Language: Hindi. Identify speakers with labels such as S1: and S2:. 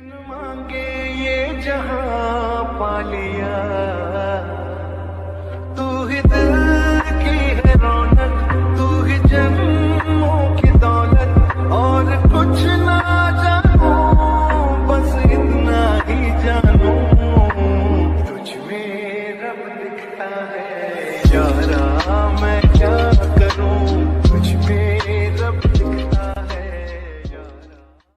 S1: बिन मांगे ये जहां पा लिया, तू ही दिल की है रौनक, तू ही जन्मों की दौलत, और कुछ ना जानू बस इतना ही जानू, तुझ में रब दिखता है यारा, मैं क्या